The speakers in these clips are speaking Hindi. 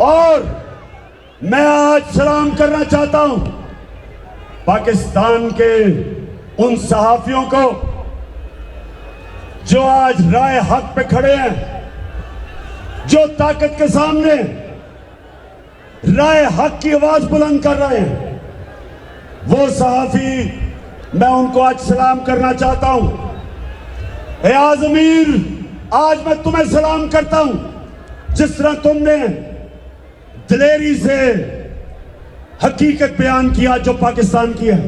और मैं आज सलाम करना चाहता हूं पाकिस्तान के उन सहाफियों को जो आज राय हक पे खड़े हैं, जो ताकत के सामने राय हक की आवाज बुलंद कर रहे हैं। वो सहाफी, मैं उनको आज सलाम करना चाहता हूं। ए आजमीर, आज मैं तुम्हें सलाम करता हूं। जिस तरह तुमने दिलेरी से हकीकत बयान किया जो पाकिस्तान की है।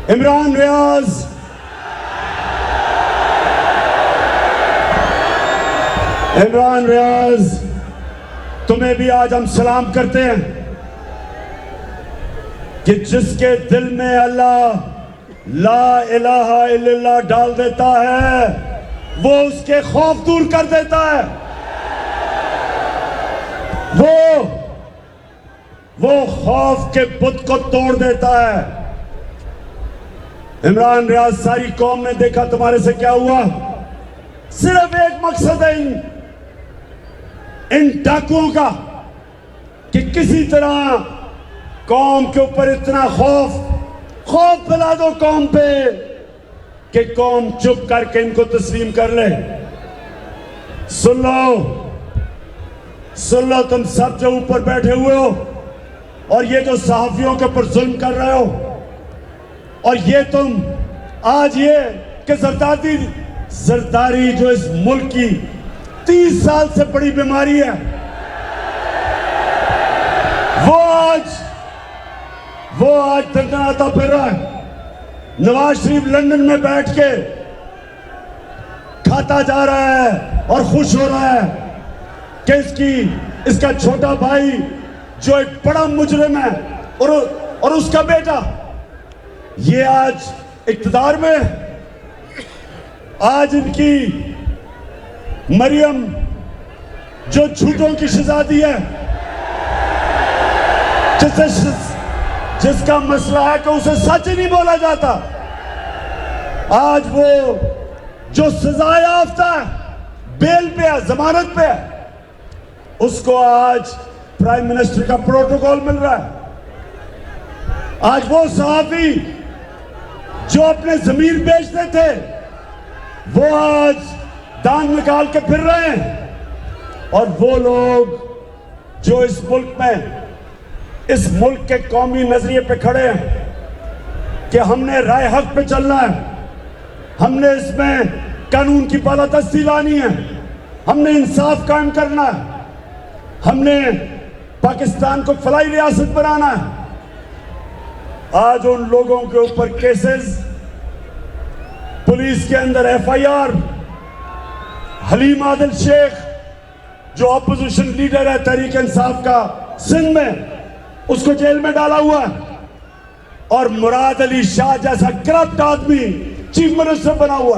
इमरान रियाज, तुम्हें भी आज हम सलाम करते हैं कि जिसके दिल में अल्लाह ला इलाहा इल्लल्लाह डाल देता है, वो उसके खौफ दूर कर देता है। वो खौफ के बुत को तोड़ देता है। इमरान रियाज, सारी कौम ने देखा तुम्हारे से क्या हुआ। सिर्फ एक मकसद है इन डाकुओं का कि किसी तरह कौम के ऊपर इतना खौफ फैला दो कौम पे कि कौम चुप करके इनको तस्लीम कर ले। सुन लो तुम सब जो ऊपर बैठे हुए हो और ये जो सहाफियों के ऊपर जुल्म कर रहे हो, और ये तुम आज ये कि जरदारी जो इस मुल्क की 30 साल से बड़ी बीमारी है, वो आज तड़तड़ाता फिर रहा है। नवाज शरीफ लंदन में बैठ के खाता जा रहा है और खुश हो रहा है कि इसका छोटा भाई जो एक बड़ा मुजरिम है और उसका बेटा ये आज इक्तदार में। आज इनकी मरियम जो झूठों की शहजादी है, जिसका मसला है कि उसे सच ही नहीं बोला जाता, आज वो जो सजा याफ्ता है, बेल पे है, जमानत पे है, उसको आज प्राइम मिनिस्टर का प्रोटोकॉल मिल रहा है। आज वो सहाफी जो अपने जमीर बेचते थे, वो आज दान निकाल के फिर रहे हैं। और वो लोग जो इस मुल्क के कौमी नजरिए पे खड़े हैं कि हमने राय हक पे चलना है, हमने इसमें कानून की बालादस्ती लानी है, हमने इंसाफ कायम करना है, हमने पाकिस्तान को फलाई रियासत बनाना है। आज उन लोगों के ऊपर केसेस, पुलिस के अंदर FIR, हलीम आदिल शेख जो अपोजिशन लीडर है तहरीक इंसाफ का सिंध में, उसको जेल में डाला हुआ है। और मुराद अली शाह जैसा करप्ट आदमी चीफ मिनिस्टर बना हुआ है।